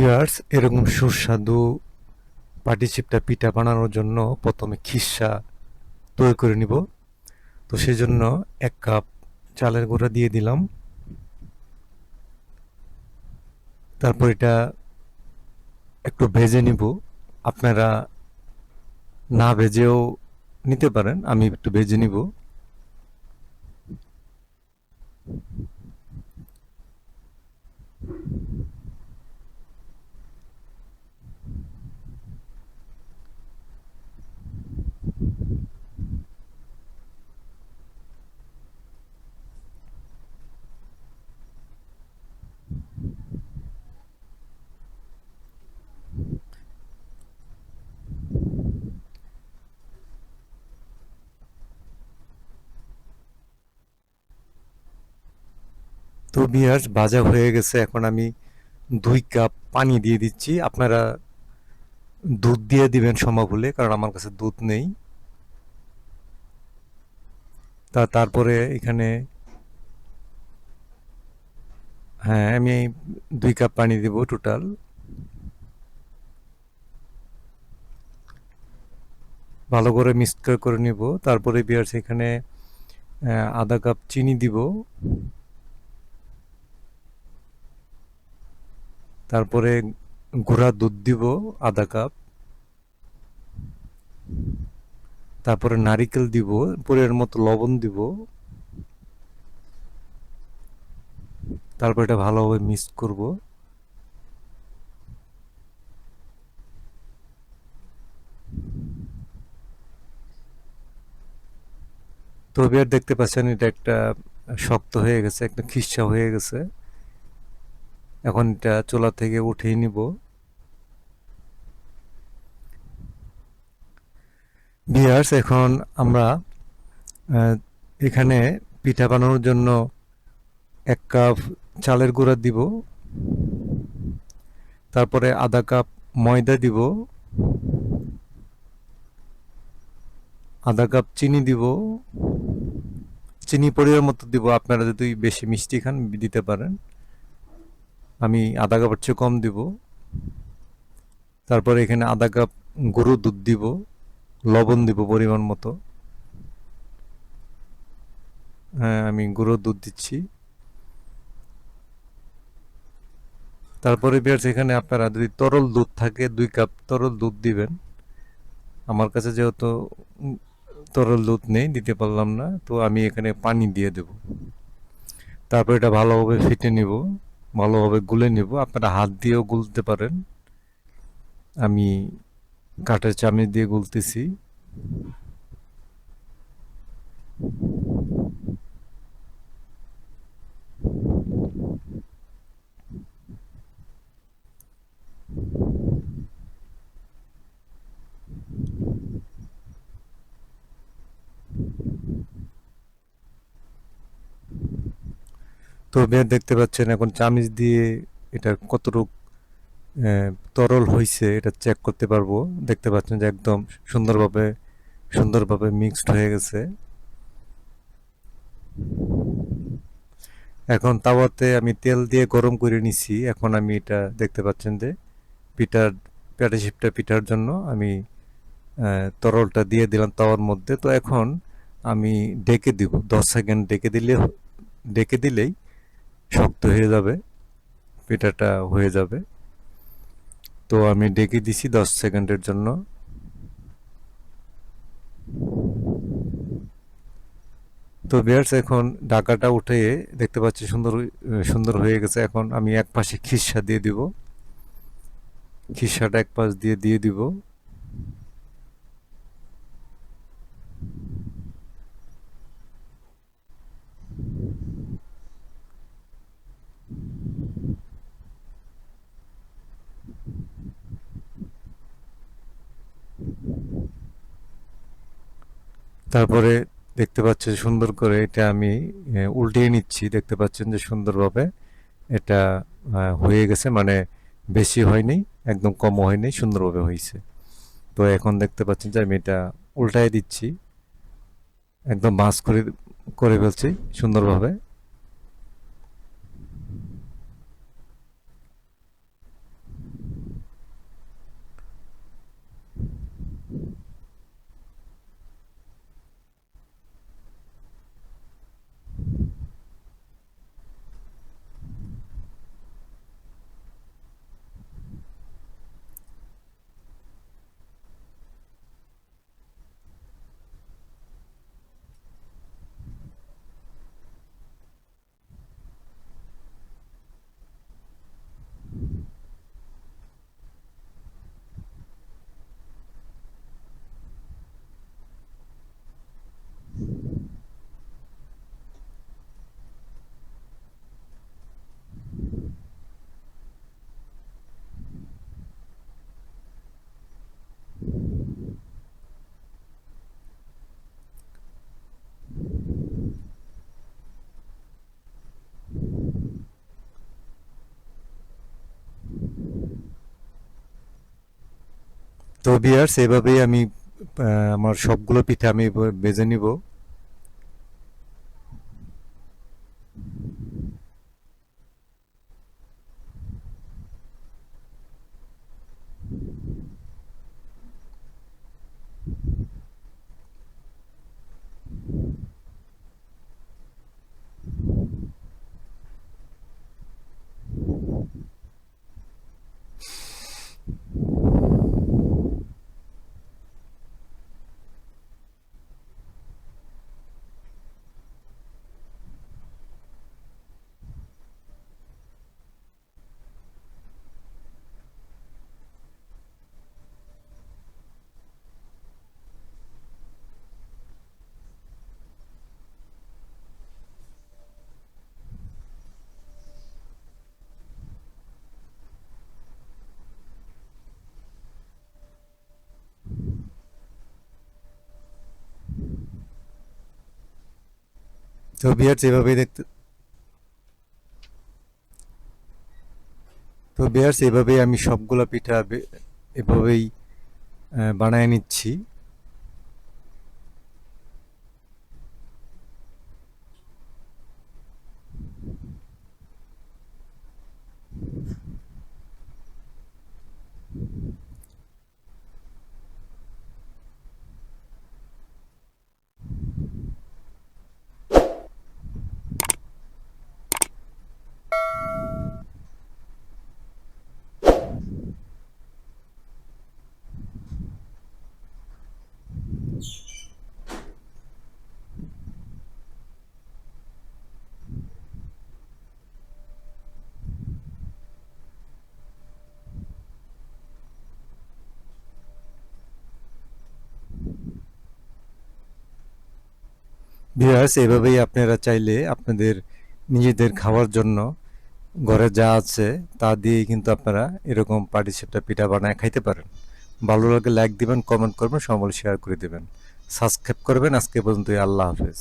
Viewers, এরকম সুস্বাদু পাটিসাপটা পিঠা বানানোর জন্য প্রথমে খিসা তৈরি করে নিব। তো সেজন্য 1 কাপ চালের গুঁড়া দিয়ে দিলাম। তারপর এটা একটু ভেজে নিব। আপনারা না ভেজেও নিতে পারেন, আমি একটু ভেজে নিব। তো ভিউয়ার্স, ভাজা হয়ে গেছে। এখন আমি 2 কাপ পানি দিয়ে দিচ্ছি। আপনারা দুধ দিয়ে দিবেন সম্ভব হলে, কারণ আমার কাছে দুধ নেই। তারপরে এখানে, হ্যাঁ, আমি 2 কাপ পানি দিব টোটাল। ভালো করে মিক্স করে নিব। তারপরে ভিউয়ার্স, এখানে 1/2 কাপ চিনি দিব। তারপরে গুঁড়া দুধ দিব 1/2 কাপ। তারপরে নারিকেল দিব, পরিমাণ মতো লবণ দিব। তারপর এটা ভালোভাবে মিক্স করব। তো এবার দেখতে পাচ্ছেন এটা একটা শক্ত হয়ে গেছে, একটা খিসা হয়ে গেছে। এখন এটা চুলা থেকে উঠিয়ে নিব। ভিউয়ার্স, এখন আমরা আহ, এখানে পিঠা বানানোর জন্য 1 কাপ চালের গুঁড়া দিব। তারপরে 1/2 কাপ ময়দা দিব। 1/2 কাপ চিনি দিব। চিনি পরিমাণ মতো দিব, আপনারা যদি বেশি মিষ্টি খান দিতে পারেন। আমি 1/2 কাপের চেয়ে কম দিব। তারপরে এখানে 1/2 কাপ গরুর দুধ দিব। লবণ দিব পরিমাণ মতো। হ্যাঁ, আমি গরুর দুধ দিচ্ছি। তারপরে ভিউয়ার্স, এখানে আপনারা যদি তরল দুধ থাকে 2 কাপ তরল দুধ দিবেন। আমার কাছে যেহেতু তরল দুধ নেই, দিতে পারলাম না, তো আমি এখানে পানি দিয়ে দেব। তারপর এটা ভালোভাবে ফেটে নিব, ভালোভাবে গুলে নিব। আপনারা হাত দিয়েও গুলতে পারেন, আমি কাঠের চামচ দিয়ে গুলতেছি। তো বের দেখতে পাচ্ছেন এখন চামচ দিয়ে এটা কতটুক তরল হয়েছে এটা চেক করতে পারবো। দেখতে পাচ্ছেন যে একদম সুন্দরভাবে সুন্দরভাবে মিক্সড হয়ে গেছে। এখন তাওয়াতে আমি তেল দিয়ে গরম করে নিছি। এখন আমি এটা দেখতে পাচ্ছেন যে পিঠার প্যাটিসাপটা পিঠার জন্য আমি তরলটা দিয়ে দিলাম তাওয়ার মধ্যে। তো এখন আমি ঢেকে দিব, 10 সেকেন্ড ঢেকে দিলেই শক্ত হয়ে যাবে, পিঠাটা হয়ে যাবে। তো আমি ঢেকে দিছি 10 সেকেন্ডের জন্য। তো ভিউয়ার্স, এখন ঢাকাটা উঠে দেখতে পাচ্ছি সুন্দর সুন্দর হয়ে গেছে। এখন আমি এক পাশে খিসা দিয়ে দিব। খিসাটা এক পাশ দিয়ে দিয়ে দিব। তারপরে দেখতে পাচ্ছেন সুন্দর করে এটা আমি উল্টিয়ে নিচ্ছি। দেখতে পাচ্ছেন যে সুন্দরভাবে এটা হয়ে গেছে, মানে বেশি হয়নি, একদম কমও হয়নি, সুন্দরভাবে হয়েছে। তো এখন দেখতে পাচ্ছেন যে আমি এটা উল্টায় দিচ্ছি, একদম ভাঁজ করে করে ফেলছি সুন্দরভাবে। তো ভিউয়ার্স এভাবেই আমি আমার সবগুলো পিঠা আমি বেজে নিব। তো ভিউয়ার্স এভাবেই দেখতে তো ভিউয়ার্স এভাবেই আমি সবগুলা পিঠা এভাবেই বানায় নিচ্ছি। ভিউয়ার্স এভাবেই আপনারা চাইলে আপনাদের নিজেদের খাওয়ার জন্য ঘরে যা আছে তা দিয়েই কিন্তু আপনারা এরকম পাটিসাপটা পিঠা বানায় খাইতে পারেন। ভালো লাগলে লাইক দিবেন, কমেন্ট করবেন, সম্বল শেয়ার করে দিবেন, সাবস্ক্রাইব করবেন। আজকে পর্যন্তই, আল্লাহ হাফেজ।